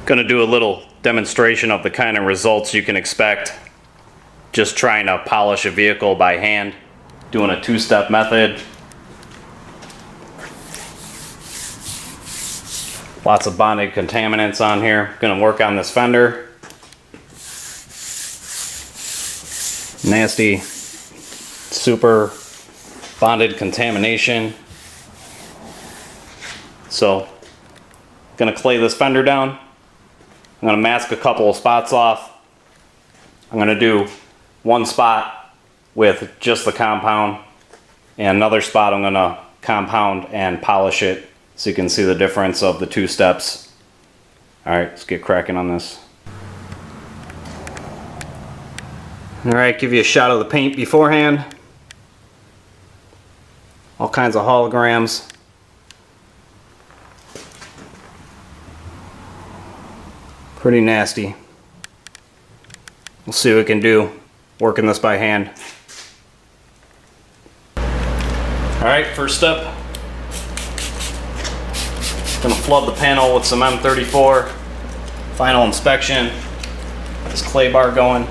Gonna do a little demonstration of the kind of results you can expect just trying to polish a vehicle by hand, doing a two-step method. Lots of bonded contaminants on here. Gonna work on this fender. Nasty, super bonded contamination. So, gonna clay this fender down. I'm gonna mask a couple of spots off. I'm gonna do one spot with just the compound, and another spot I'm gonna compound and polish it so you can see the difference of the two steps. Alright, let's get cracking on this. Alright, give you a shot of the paint beforehand. All kinds of holograms. Pretty nasty. We'll see what we can do working this by hand. Alright, first step. Gonna flood the panel with some M34. Final inspection. This clay bar going.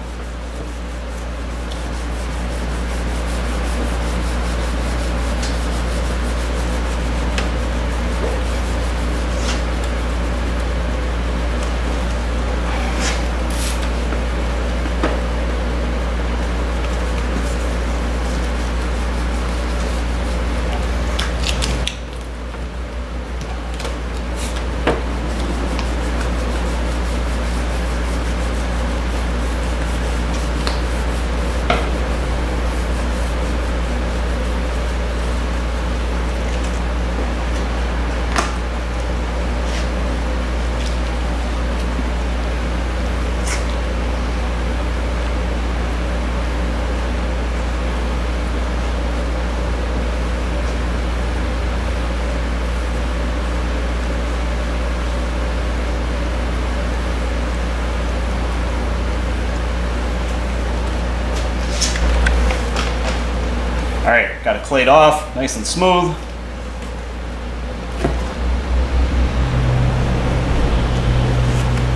Alright, got it clayed off, nice and smooth.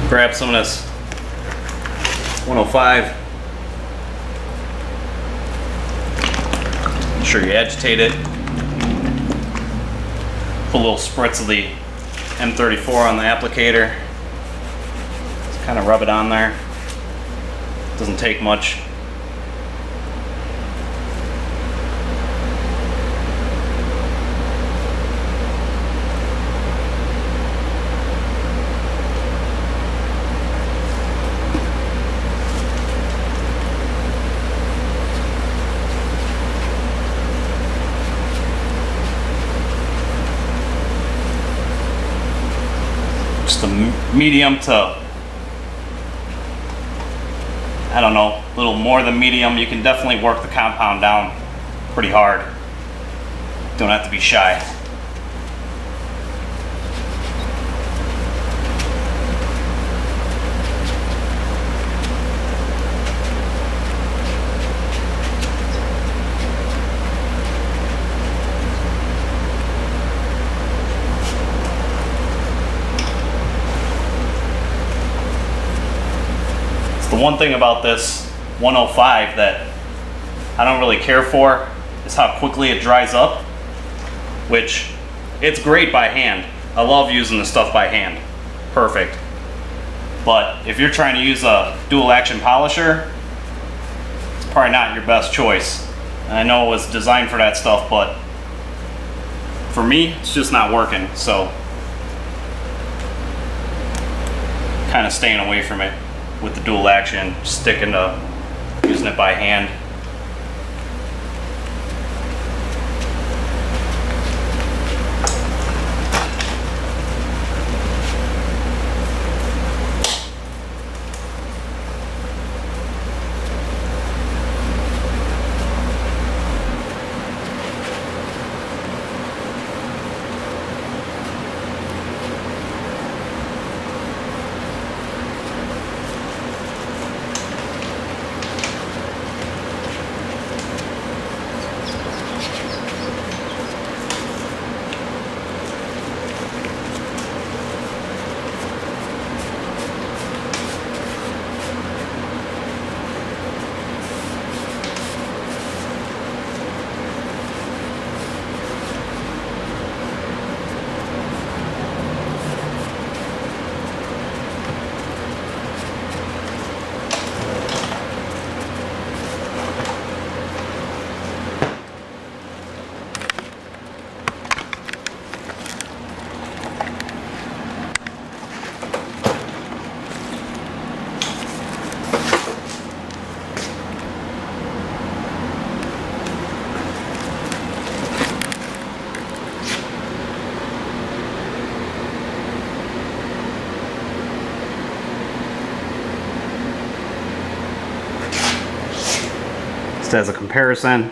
Grab some of this 105. Make sure you agitate it. Put a little spritz of the M34 on the applicator. Just kind of rub it on there. Doesn't take much. Just a medium to, I don't know, a little more than medium. You can definitely work the compound down pretty hard. Don't have to be shy. The one thing about this 105 that I don't really care for is how quickly it dries up, which it's great by hand. I love using the stuff by hand. Perfect. But if you're trying to use a dual action polisher, it's probably not your best choice. And I know it was designed for that stuff, but for me, it's just not working. So kind of staying away from it with the dual action, sticking to using it by hand. Just as a comparison.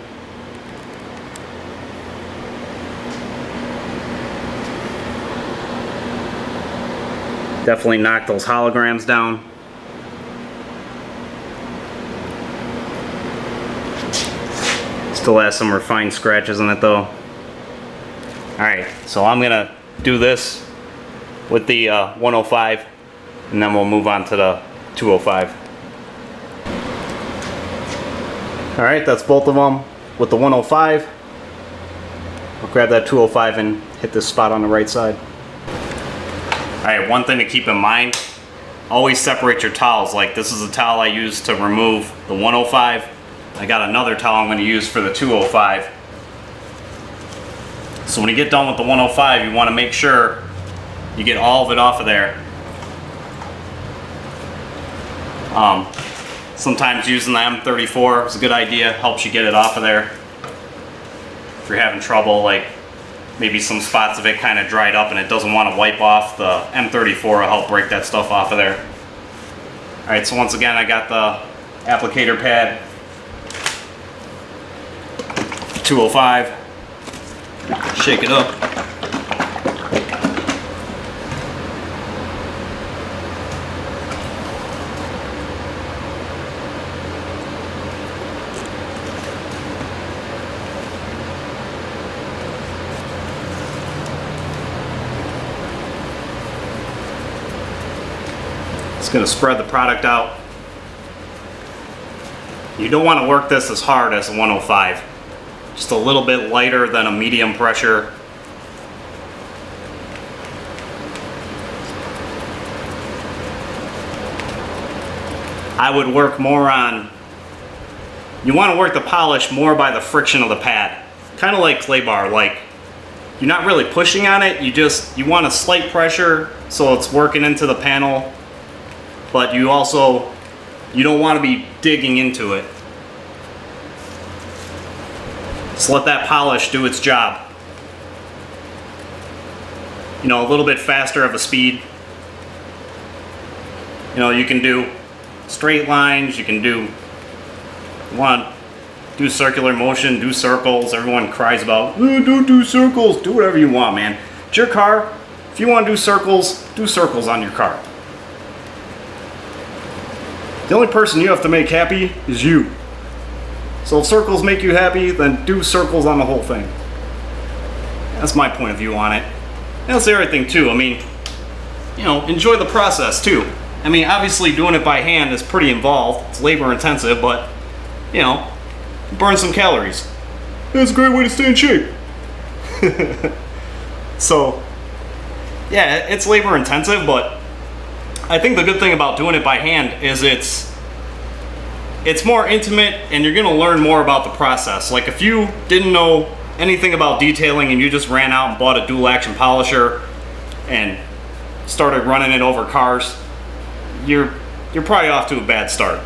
Definitely knock those holograms down. Still has some refined scratches in it though. Alright, so I'm gonna do this with the 105 and then we'll move on to the 205. Alright, that's both of them with the 105. I'll grab that 205 and hit this spot on the right side. Alright, one thing to keep in mind, always separate your towels. Like this is a towel I use to remove the 105. I got another towel I'm going to use for the 205. So when you get done with the 105, you want to make sure you get all of it off of there. Sometimes using the M34 is a good idea, helps you get it off of there. If you're having trouble, like maybe some spots of it kind of dried up and it doesn't want to wipe off, the M34 will help break that stuff off of there. Alright, so once again I got the applicator pad, 205, shake it up. It's going to spread the product out. You don't want to work this as hard as a 105. Just a little bit lighter than a medium pressure. I would work more on, you want to work the polish more by the friction of the pad. Kind of like clay bar, like you're not really pushing on it, you want a slight pressure so it's working into the panel, but you don't want to be digging into it. Just let that polish do its job. You know, a little bit faster of a speed. You know, you can do straight lines, you can do, do circular motion, do circles. Everyone cries about, oh, don't do circles. Do whatever you want, man. It's your car. If you want to do circles on your car. The only person you have to make happy is you. So if circles make you happy, then do circles on the whole thing. That's my point of view on it. And that's everything too. I mean, you know, enjoy the process too. I mean, obviously doing it by hand is pretty involved. It's labor intensive, but, you know, burn some calories. That's a great way to stay in shape. So, yeah, it's labor intensive, but I think the good thing about doing it by hand is it's more intimate and you're going to learn more about the process. Like if you didn't know anything about detailing and you just ran out and bought a dual action polisher and started running it over cars, you're probably off to a bad start.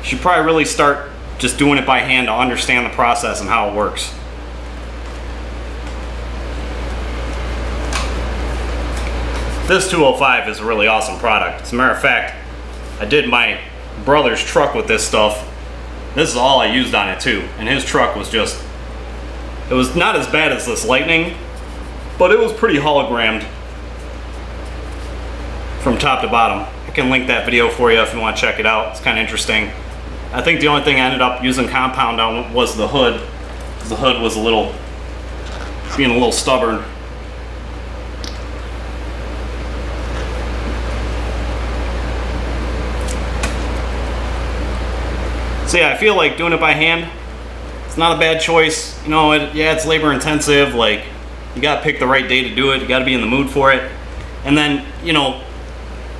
You should probably really start just doing it by hand to understand the process and how it works. This 205 is a really awesome product. As a matter of fact, I did my brother's truck with this stuff. This is all I used on it too. And his truck was just, it was not as bad as this Lightning, but it was pretty hologrammed from top to bottom. I can link that video for you if you want to check it out. It's kind of interesting. I think the only thing I ended up using compound on was the hood. The hood was being a little stubborn. So yeah, I feel like doing it by hand, it's not a bad choice. You know, yeah, it's labor intensive. Like, you gotta pick the right day to do it. You gotta be in the mood for it. And then, you know,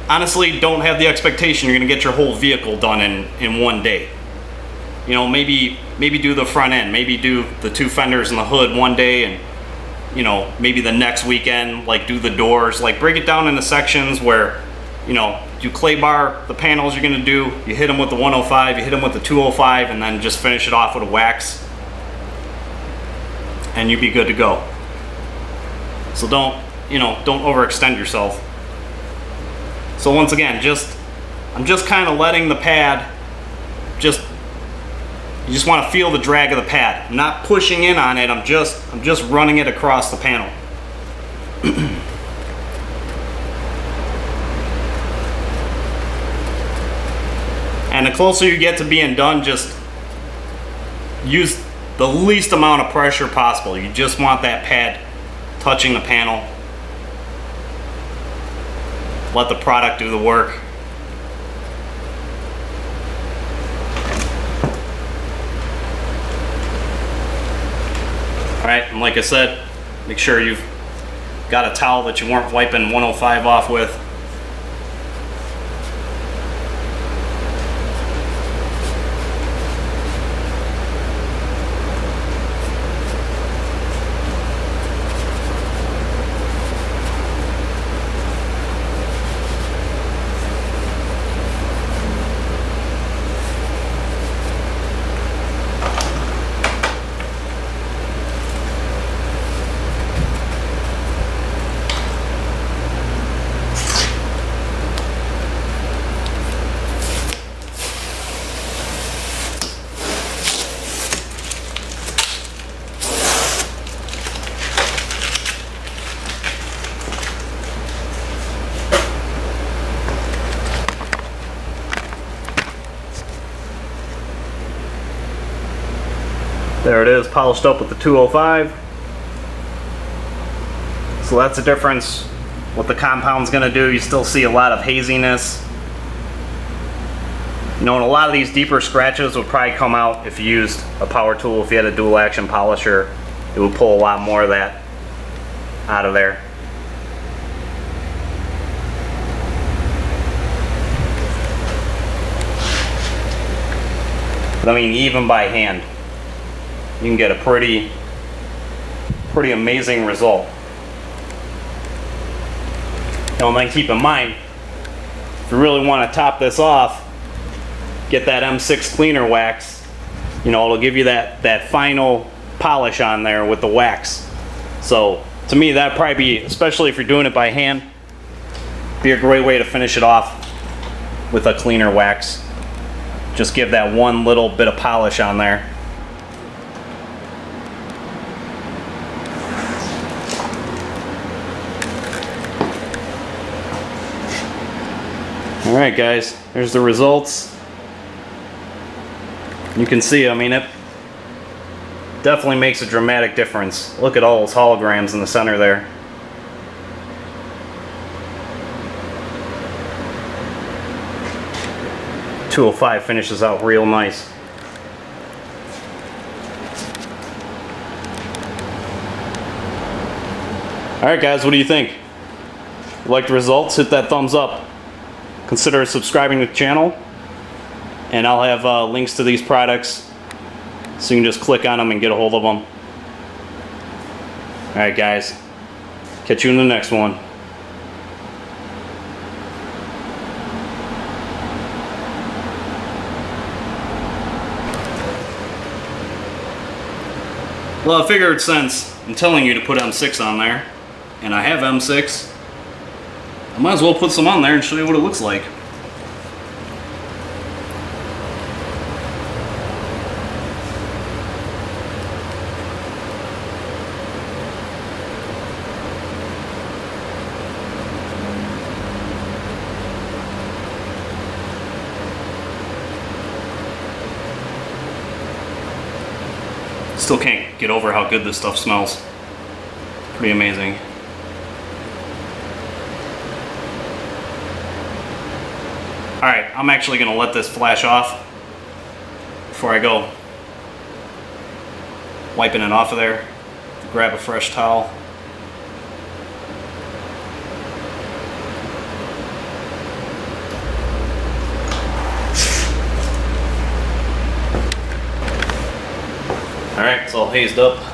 honestly, don't have the expectation you're gonna get your whole vehicle done in one day. You know, maybe do the front end, maybe do the two fenders and the hood one day, and, you know, maybe the next weekend, like, do the doors. Like, break it down into sections where, you know, you clay bar the panels you're gonna do, you hit them with the 105, you hit them with the 205, and then just finish it off with a wax, and you'd be good to go. So don't overextend yourself. So once again, I'm just kind of letting the pad just You just want to feel the drag of the pad. I'm not pushing in on it, I'm just running it across the panel. And the closer you get to being done, just use the least amount of pressure possible. You just want that pad touching the panel. Let the product do the work. Alright, and like I said, make sure you've got a towel that you weren't wiping 105 off with. There it is, polished up with the 205. So that's the difference. What the compound's gonna do, you still see a lot of haziness. You know, and a lot of these deeper scratches would probably come out if you used a power tool. If you had a dual action polisher, it would pull a lot more of that out of there. But I mean, even by hand, you can get a pretty amazing result. Now, and then keep in mind, if you really want to top this off, get that M6 cleaner wax. You know, it'll give you that final polish on there with the wax. So to me, that'd probably be, especially if you're doing it by hand, be a great way to finish it off with a cleaner wax. Just give that one little bit of polish on there. Alright guys, there's the results. You can see, I mean, it definitely makes a dramatic difference. Look at all those holograms in the center there. .205 finishes out real nice. Alright guys, what do you think? If you like the results, hit that thumbs up. Consider subscribing to the channel, and I'll have links to these products so you can just click on them and get a hold of them. Alright guys, catch you in the next one. Well, I figured since I'm telling you to put M6 on there, and I have M6, I might as well put some on there and show you what it looks like. Still can't get over how good this stuff smells. Pretty amazing. Alright, I'm actually going to let this flash off before I go wiping it off of there. Grab a fresh towel. Alright, it's all hazed up.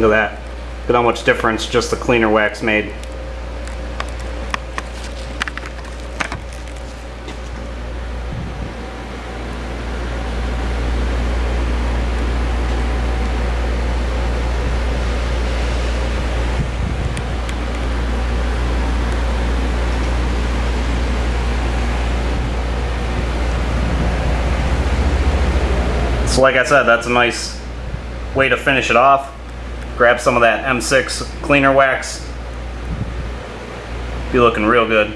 Look at that. Look at how much difference just the cleaner wax made. So like I said, that's a nice way to finish it off. Grab some of that M6 cleaner wax. Be looking real good.